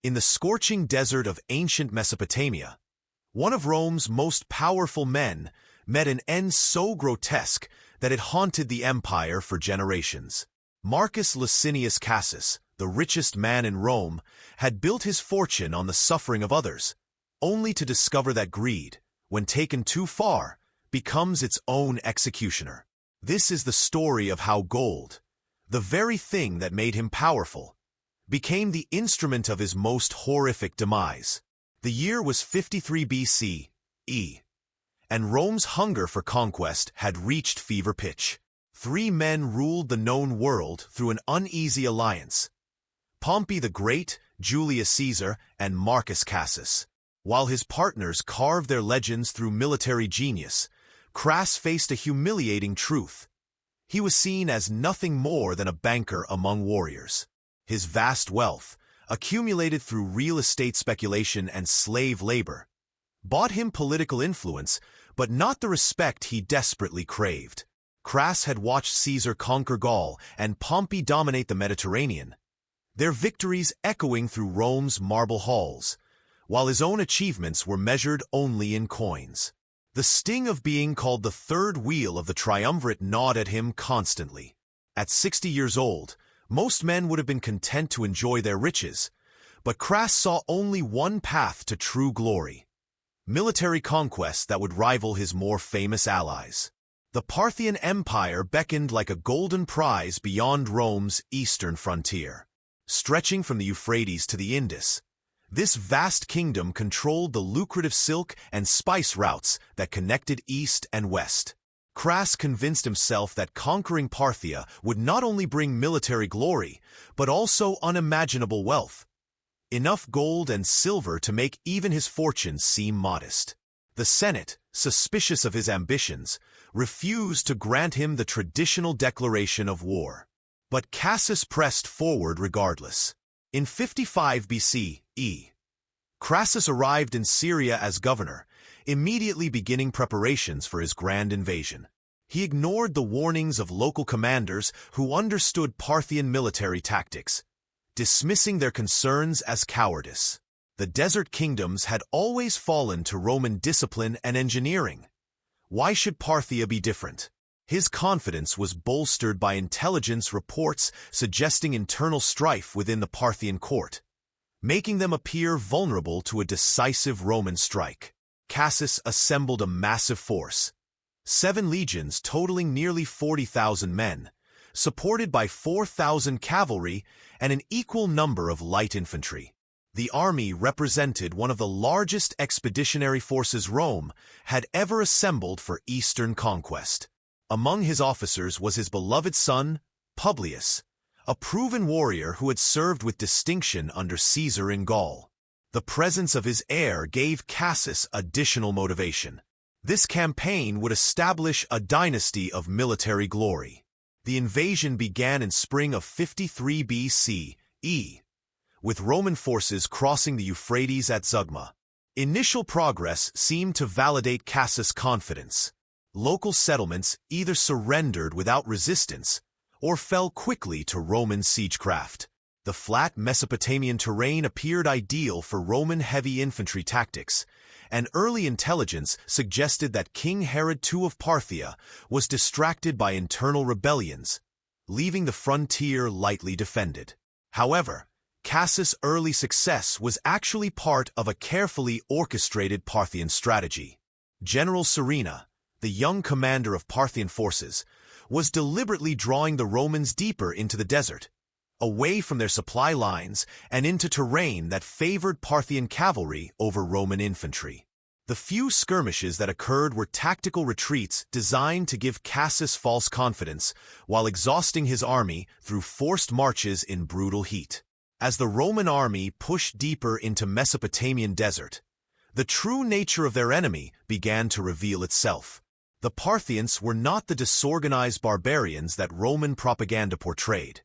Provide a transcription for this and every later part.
In the scorching desert of ancient Mesopotamia, one of Rome's most powerful men met an end so grotesque that it haunted the empire for generations. Marcus Lucinius Cassus, the richest man in Rome, had built his fortune on the suffering of others, only to discover that greed, when taken too far, becomes its own executioner. This is the story of how gold, the very thing that made him powerful, became the instrument of his most horrific demise. The year was 53 BC.E., and Rome's hunger for conquest had reached fever pitch. 3 men ruled the known world through an uneasy alliance: Pompey the Great, Julius Caesar, and Marcus Cassus. While his partners carved their legends through military genius, Crass faced a humiliating truth. He was seen as nothing more than a banker among warriors. His vast wealth, accumulated through real estate speculation and slave labor, bought him political influence, but not the respect he desperately craved. Crass had watched Caesar conquer Gaul and Pompey dominate the Mediterranean, their victories echoing through Rome's marble halls, while his own achievements were measured only in coins. The sting of being called the third wheel of the triumvirate gnawed at him constantly. At 60 years old, most men would have been content to enjoy their riches, but Crass saw only one path to true glory: military conquest that would rival his more famous allies. The Parthian Empire beckoned like a golden prize beyond Rome's eastern frontier. Stretching from the Euphrates to the Indus, this vast kingdom controlled the lucrative silk and spice routes that connected east and west. Crass convinced himself that conquering Parthia would not only bring military glory, but also unimaginable wealth, enough gold and silver to make even his fortune seem modest. The Senate, suspicious of his ambitions, refused to grant him the traditional declaration of war. But Cassus pressed forward regardless. In 55 BC.E., Crassus arrived in Syria as governor, immediately beginning preparations for his grand invasion. He ignored the warnings of local commanders who understood Parthian military tactics, dismissing their concerns as cowardice. The desert kingdoms had always fallen to Roman discipline and engineering. Why should Parthia be different? His confidence was bolstered by intelligence reports suggesting internal strife within the Parthian court, making them appear vulnerable to a decisive Roman strike. Cassus assembled a massive force, 7 legions totaling nearly 40,000 men, supported by 4,000 cavalry and an equal number of light infantry. The army represented one of the largest expeditionary forces Rome had ever assembled for Eastern conquest. Among his officers was his beloved son, Publius, a proven warrior who had served with distinction under Caesar in Gaul. The presence of his heir gave Cassus additional motivation. This campaign would establish a dynasty of military glory. The invasion began in spring of 53 BC.E., with Roman forces crossing the Euphrates at Zugma. Initial progress seemed to validate Cassus' confidence. Local settlements either surrendered without resistance or fell quickly to Roman siegecraft. The flat Mesopotamian terrain appeared ideal for Roman heavy infantry tactics, and early intelligence suggested that King Herod II of Parthia was distracted by internal rebellions, leaving the frontier lightly defended. However, Cassus' early success was actually part of a carefully orchestrated Parthian strategy. General Serena, the young commander of Parthian forces, was deliberately drawing the Romans deeper into the desert, away from their supply lines and into terrain that favored Parthian cavalry over Roman infantry. The few skirmishes that occurred were tactical retreats designed to give Cassus false confidence while exhausting his army through forced marches in brutal heat. As the Roman army pushed deeper into Mesopotamian desert, the true nature of their enemy began to reveal itself. The Parthians were not the disorganized barbarians that Roman propaganda portrayed,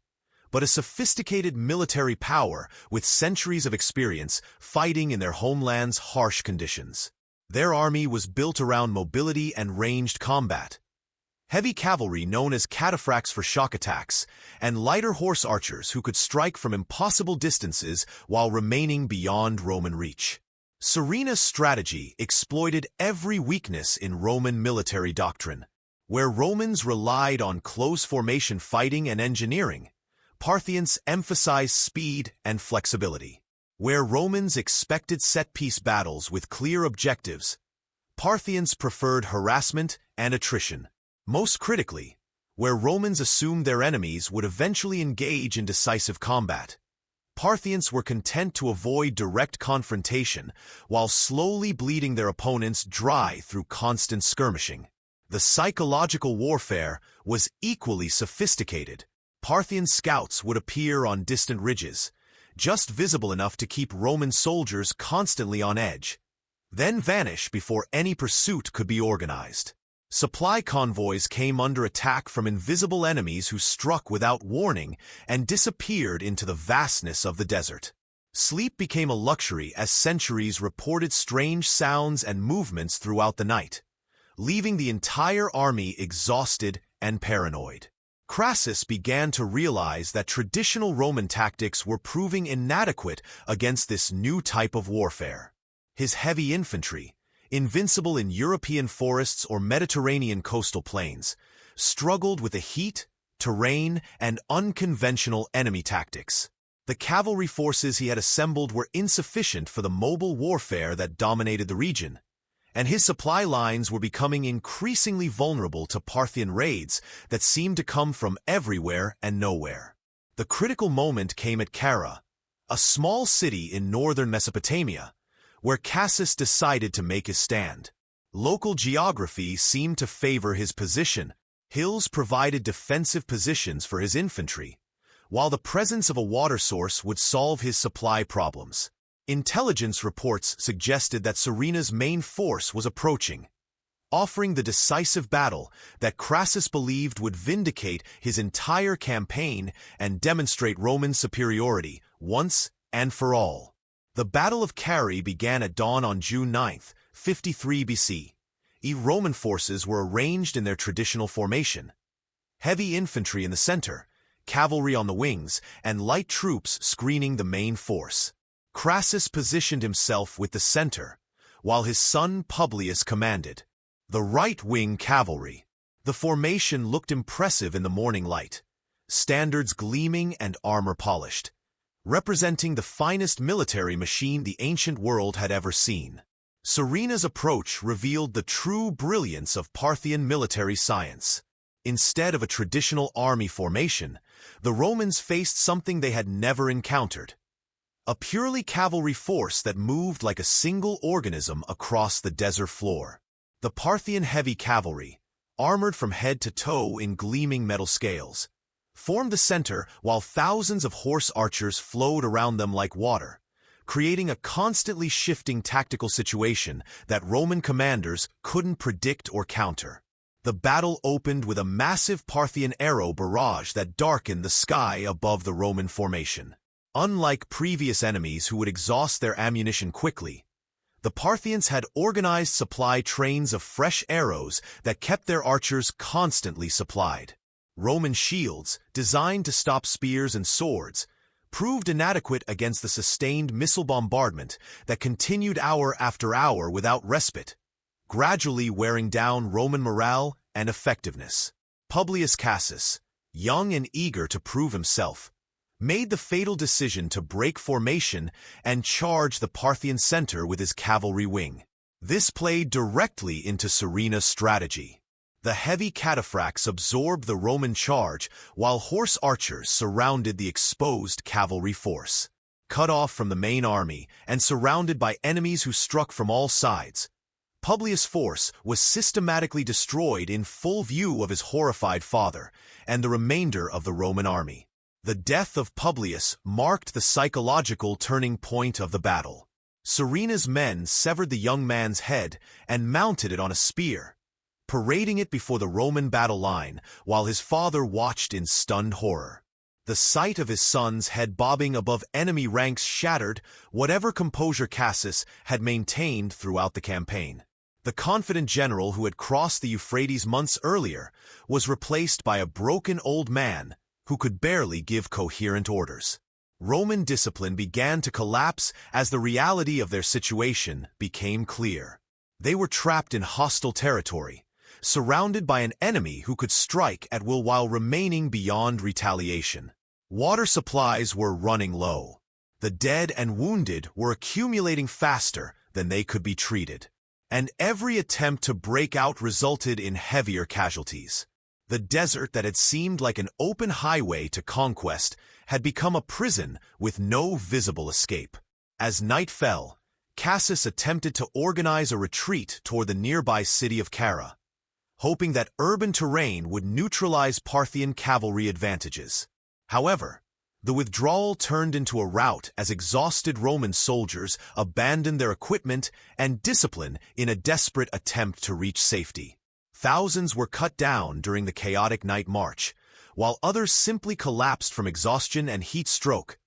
but a sophisticated military power with centuries of experience fighting in their homeland's harsh conditions. Their army was built around mobility and ranged combat, heavy cavalry known as cataphracts for shock attacks, and lighter horse archers who could strike from impossible distances while remaining beyond Roman reach. Syria's strategy exploited every weakness in Roman military doctrine. Where Romans relied on close formation fighting and engineering, Parthians emphasized speed and flexibility. Where Romans expected set-piece battles with clear objectives, Parthians preferred harassment and attrition. Most critically, where Romans assumed their enemies would eventually engage in decisive combat, Parthians were content to avoid direct confrontation while slowly bleeding their opponents dry through constant skirmishing. The psychological warfare was equally sophisticated. Parthian scouts would appear on distant ridges, just visible enough to keep Roman soldiers constantly on edge, then vanish before any pursuit could be organized. Supply convoys came under attack from invisible enemies who struck without warning and disappeared into the vastness of the desert. Sleep became a luxury as sentries reported strange sounds and movements throughout the night, leaving the entire army exhausted and paranoid. Crassus began to realize that traditional Roman tactics were proving inadequate against this new type of warfare. His heavy infantry, invincible in European forests or Mediterranean coastal plains, struggled with the heat, terrain, and unconventional enemy tactics. The cavalry forces he had assembled were insufficient for the mobile warfare that dominated the region, and his supply lines were becoming increasingly vulnerable to Parthian raids that seemed to come from everywhere and nowhere. The critical moment came at Cara, a small city in northern Mesopotamia, where Cassus decided to make his stand. Local geography seemed to favor his position. Hills provided defensive positions for his infantry, while the presence of a water source would solve his supply problems. Intelligence reports suggested that Syria's main force was approaching, offering the decisive battle that Crassus believed would vindicate his entire campaign and demonstrate Roman superiority once and for all. The Battle of Carrhae began at dawn on June 9, 53 BC. Roman forces were arranged in their traditional formation. Heavy infantry in the center, cavalry on the wings, and light troops screening the main force. Crassus positioned himself with the center, while his son Publius commanded the right-wing cavalry. The formation looked impressive in the morning light, standards gleaming and armor polished, representing the finest military machine the ancient world had ever seen. Syria's approach revealed the true brilliance of Parthian military science. Instead of a traditional army formation, the Romans faced something they had never encountered: a purely cavalry force that moved like a single organism across the desert floor. The Parthian heavy cavalry, armored from head to toe in gleaming metal scales, formed the center while thousands of horse archers flowed around them like water, creating a constantly shifting tactical situation that Roman commanders couldn't predict or counter. The battle opened with a massive Parthian arrow barrage that darkened the sky above the Roman formation. Unlike previous enemies who would exhaust their ammunition quickly, the Parthians had organized supply trains of fresh arrows that kept their archers constantly supplied. Roman shields, designed to stop spears and swords, proved inadequate against the sustained missile bombardment that continued hour after hour without respite, gradually wearing down Roman morale and effectiveness. Publius Cassus, young and eager to prove himself, made the fatal decision to break formation and charge the Parthian center with his cavalry wing. This played directly into Syria's strategy. The heavy cataphracts absorbed the Roman charge while horse archers surrounded the exposed cavalry force. Cut off from the main army and surrounded by enemies who struck from all sides, Publius' force was systematically destroyed in full view of his horrified father and the remainder of the Roman army. The death of Publius marked the psychological turning point of the battle. Syria's men severed the young man's head and mounted it on a spear, parading it before the Roman battle line while his father watched in stunned horror. The sight of his son's head bobbing above enemy ranks shattered whatever composure Cassus had maintained throughout the campaign. The confident general who had crossed the Euphrates months earlier was replaced by a broken old man who could barely give coherent orders. Roman discipline began to collapse as the reality of their situation became clear. They were trapped in hostile territory, surrounded by an enemy who could strike at will while remaining beyond retaliation. Water supplies were running low. The dead and wounded were accumulating faster than they could be treated, and every attempt to break out resulted in heavier casualties. The desert that had seemed like an open highway to conquest had become a prison with no visible escape. As night fell, Cassus attempted to organize a retreat toward the nearby city of Cara, hoping that urban terrain would neutralize Parthian cavalry advantages. However, the withdrawal turned into a rout as exhausted Roman soldiers abandoned their equipment and discipline in a desperate attempt to reach safety. Thousands were cut down during the chaotic night march, while others simply collapsed from exhaustion and heat stroke,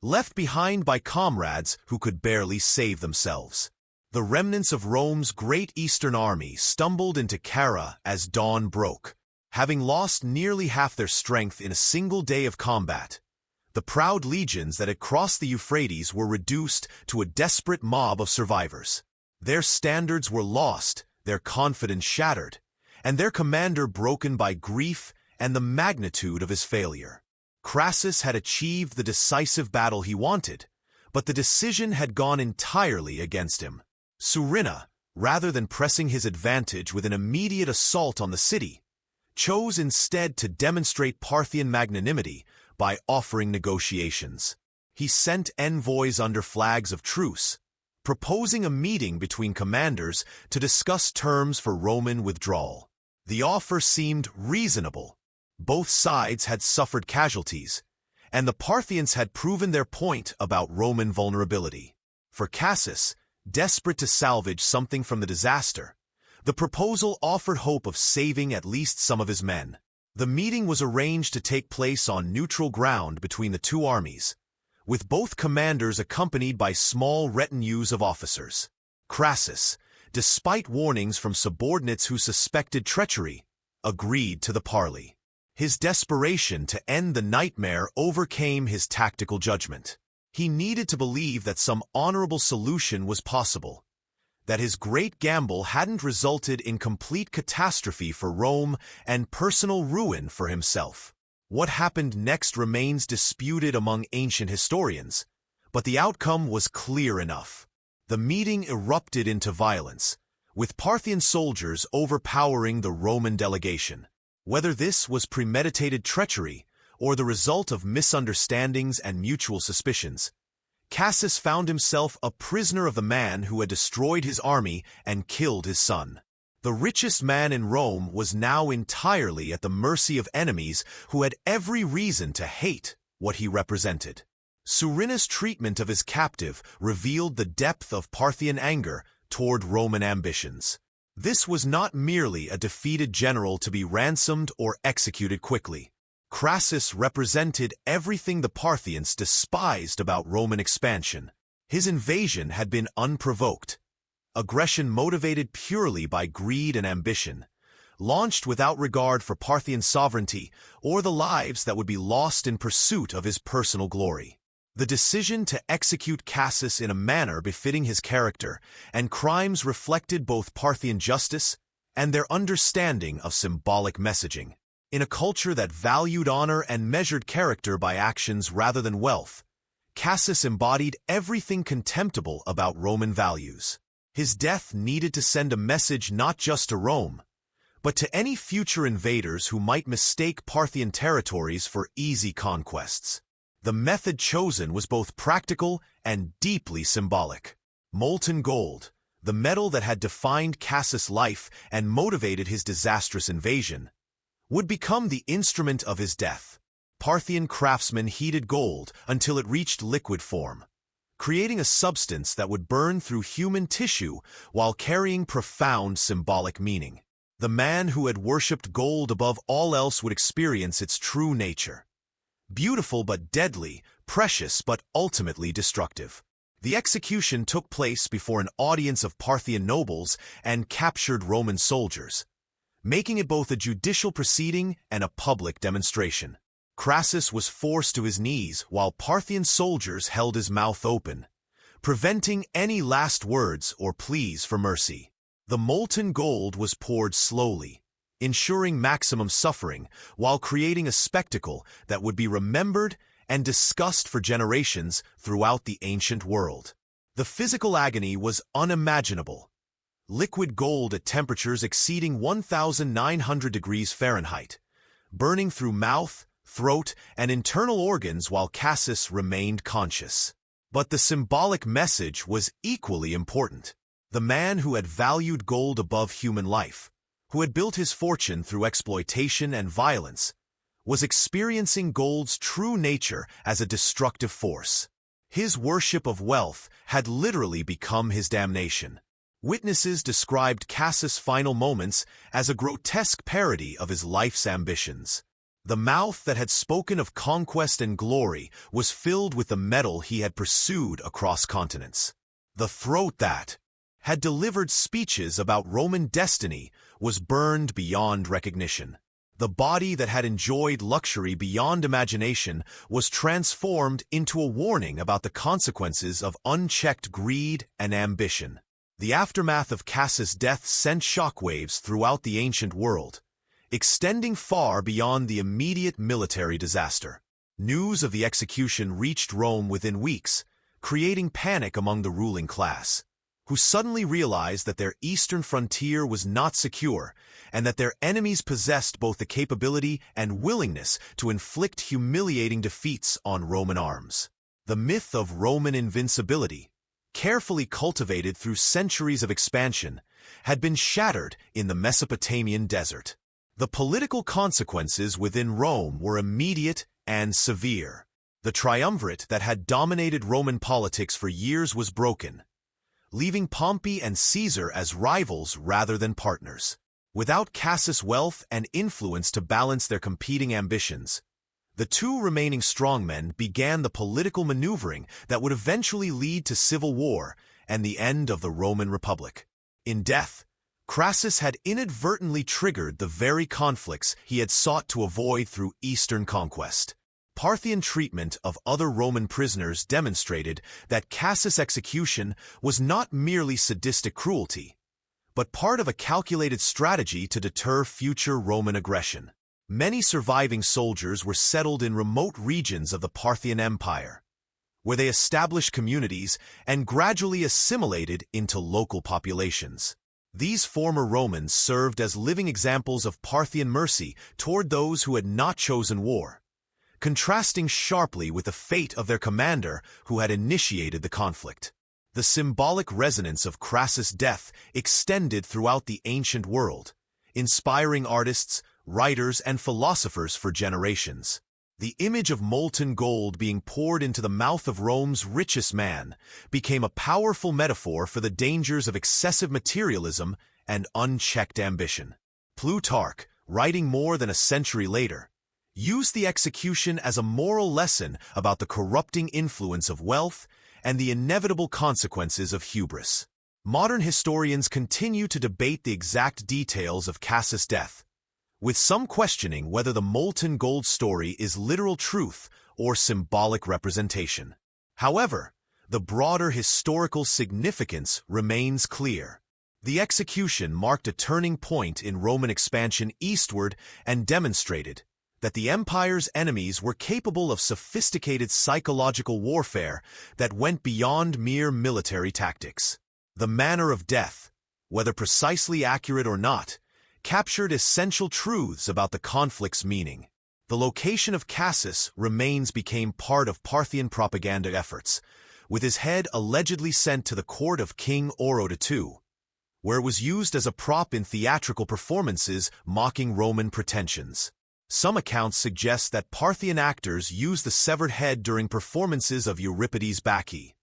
left behind by comrades who could barely save themselves. The remnants of Rome's great Eastern army stumbled into Cara as dawn broke. Having lost nearly half their strength in a single day of combat, the proud legions that had crossed the Euphrates were reduced to a desperate mob of survivors. Their standards were lost, their confidence shattered, and their commander broken by grief and the magnitude of his failure. Crassus had achieved the decisive battle he wanted, but the decision had gone entirely against him. Surinna, rather than pressing his advantage with an immediate assault on the city, chose instead to demonstrate Parthian magnanimity by offering negotiations. He sent envoys under flags of truce, proposing a meeting between commanders to discuss terms for Roman withdrawal. The offer seemed reasonable. Both sides had suffered casualties, and the Parthians had proven their point about Roman vulnerability. For Cassus, desperate to salvage something from the disaster, the proposal offered hope of saving at least some of his men. The meeting was arranged to take place on neutral ground between the two armies, with both commanders accompanied by small retinues of officers. Crassus, despite warnings from subordinates who suspected treachery, agreed to the parley. His desperation to end the nightmare overcame his tactical judgment. He needed to believe that some honorable solution was possible, that his great gamble hadn't resulted in complete catastrophe for Rome and personal ruin for himself. What happened next remains disputed among ancient historians, but the outcome was clear enough. The meeting erupted into violence, with Parthian soldiers overpowering the Roman delegation. Whether this was premeditated treachery or the result of misunderstandings and mutual suspicions, Cassus found himself a prisoner of the man who had destroyed his army and killed his son. The richest man in Rome was now entirely at the mercy of enemies who had every reason to hate what he represented. Surinna's treatment of his captive revealed the depth of Parthian anger toward Roman ambitions. This was not merely a defeated general to be ransomed or executed quickly. Crassus represented everything the Parthians despised about Roman expansion. His invasion had been unprovoked, aggression motivated purely by greed and ambition, launched without regard for Parthian sovereignty or the lives that would be lost in pursuit of his personal glory. The decision to execute Cassus in a manner befitting his character and crimes reflected both Parthian justice and their understanding of symbolic messaging. In a culture that valued honor and measured character by actions rather than wealth, Cassus embodied everything contemptible about Roman values. His death needed to send a message not just to Rome, but to any future invaders who might mistake Parthian territories for easy conquests. The method chosen was both practical and deeply symbolic. Molten gold, the metal that had defined Cassus' life and motivated his disastrous invasion, would become the instrument of his death. Parthian craftsmen heated gold until it reached liquid form, creating a substance that would burn through human tissue while carrying profound symbolic meaning. The man who had worshipped gold above all else would experience its true nature. Beautiful but deadly, precious but ultimately destructive. The execution took place before an audience of Parthian nobles and captured Roman soldiers, making it both a judicial proceeding and a public demonstration. Crassus was forced to his knees while Parthian soldiers held his mouth open, preventing any last words or pleas for mercy. The molten gold was poured slowly, ensuring maximum suffering while creating a spectacle that would be remembered and discussed for generations throughout the ancient world. The physical agony was unimaginable. Liquid gold at temperatures exceeding 1,900 degrees Fahrenheit, burning through mouth, throat, and internal organs while Cassus remained conscious. But the symbolic message was equally important. The man who had valued gold above human life, who had built his fortune through exploitation and violence, was experiencing gold's true nature as a destructive force. His worship of wealth had literally become his damnation. Witnesses described Cassus' final moments as a grotesque parody of his life's ambitions. The mouth that had spoken of conquest and glory was filled with the metal he had pursued across continents. The throat that had delivered speeches about Roman destiny was burned beyond recognition. The body that had enjoyed luxury beyond imagination was transformed into a warning about the consequences of unchecked greed and ambition. The aftermath of Cassus' death sent shockwaves throughout the ancient world, extending far beyond the immediate military disaster. News of the execution reached Rome within weeks, creating panic among the ruling class, who suddenly realized that their eastern frontier was not secure and that their enemies possessed both the capability and willingness to inflict humiliating defeats on Roman arms. The myth of Roman invincibility, carefully cultivated through centuries of expansion, had been shattered in the Mesopotamian desert. The political consequences within Rome were immediate and severe. The triumvirate that had dominated Roman politics for years was broken, leaving Pompey and Caesar as rivals rather than partners. Without Cassus' wealth and influence to balance their competing ambitions, the two remaining strongmen began the political maneuvering that would eventually lead to civil war and the end of the Roman Republic. In death, Crassus had inadvertently triggered the very conflicts he had sought to avoid through Eastern conquest. Parthian treatment of other Roman prisoners demonstrated that Cassus' execution was not merely sadistic cruelty, but part of a calculated strategy to deter future Roman aggression. Many surviving soldiers were settled in remote regions of the Parthian Empire, where they established communities and gradually assimilated into local populations. These former Romans served as living examples of Parthian mercy toward those who had not chosen war, contrasting sharply with the fate of their commander who had initiated the conflict. The symbolic resonance of Crassus' death extended throughout the ancient world, inspiring artists, writers, and philosophers for generations. The image of molten gold being poured into the mouth of Rome's richest man became a powerful metaphor for the dangers of excessive materialism and unchecked ambition. Plutarch, writing more than a century later, used the execution as a moral lesson about the corrupting influence of wealth and the inevitable consequences of hubris. Modern historians continue to debate the exact details of Cassus' death, with some questioning whether the molten gold story is literal truth or symbolic representation. However, the broader historical significance remains clear. The execution marked a turning point in Roman expansion eastward and demonstrated that the empire's enemies were capable of sophisticated psychological warfare that went beyond mere military tactics. The manner of death, whether precisely accurate or not, captured essential truths about the conflict's meaning. The location of Cassus became part of Parthian propaganda efforts, with his head allegedly sent to the court of King Oroda II, where it was used as a prop in theatrical performances mocking Roman pretensions. Some accounts suggest that Parthian actors used the severed head during performances of Euripides' Bacchae,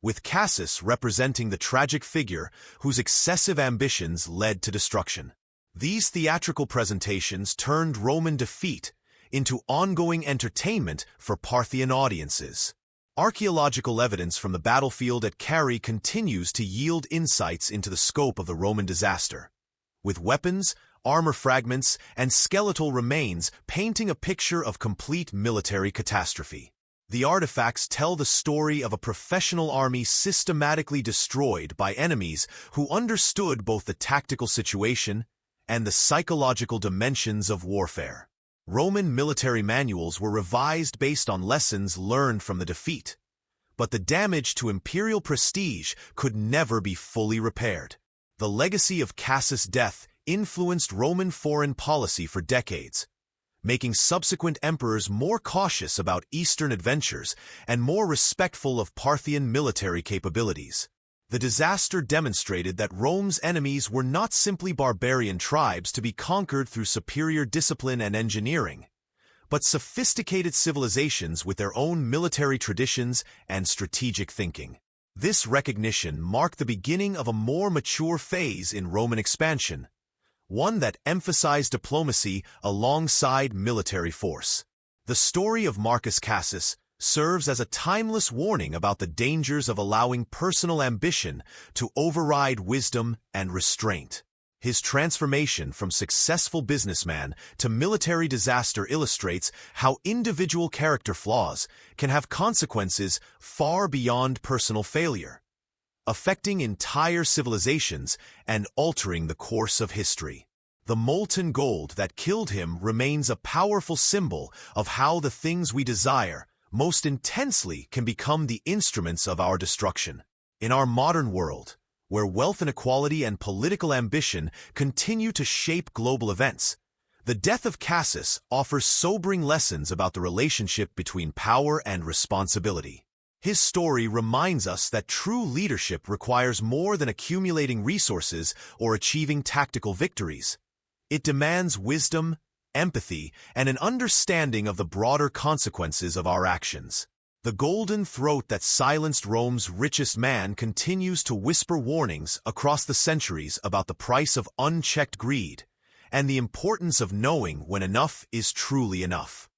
with Cassus representing the tragic figure whose excessive ambitions led to destruction. These theatrical presentations turned Roman defeat into ongoing entertainment for Parthian audiences. Archaeological evidence from the battlefield at Carrhae continues to yield insights into the scope of the Roman disaster, with weapons, armor fragments, and skeletal remains painting a picture of complete military catastrophe. The artifacts tell the story of a professional army systematically destroyed by enemies who understood both the tactical situation and the psychological dimensions of warfare. Roman military manuals were revised based on lessons learned from the defeat, but the damage to imperial prestige could never be fully repaired. The legacy of Cassus' death influenced Roman foreign policy for decades, making subsequent emperors more cautious about Eastern adventures and more respectful of Parthian military capabilities. The disaster demonstrated that Rome's enemies were not simply barbarian tribes to be conquered through superior discipline and engineering, but sophisticated civilizations with their own military traditions and strategic thinking. This recognition marked the beginning of a more mature phase in Roman expansion, one that emphasized diplomacy alongside military force. The story of Marcus Cassus serves as a timeless warning about the dangers of allowing personal ambition to override wisdom and restraint. His transformation from successful businessman to military disaster illustrates how individual character flaws can have consequences far beyond personal failure, affecting entire civilizations and altering the course of history. The molten gold that killed him remains a powerful symbol of how the things we desire most intensely can become the instruments of our destruction. In our modern world, where wealth inequality and political ambition continue to shape global events, the death of Cassus offers sobering lessons about the relationship between power and responsibility. His story reminds us that true leadership requires more than accumulating resources or achieving tactical victories. It demands wisdom, empathy, and an understanding of the broader consequences of our actions. The golden throat that silenced Rome's richest man continues to whisper warnings across the centuries about the price of unchecked greed and the importance of knowing when enough is truly enough.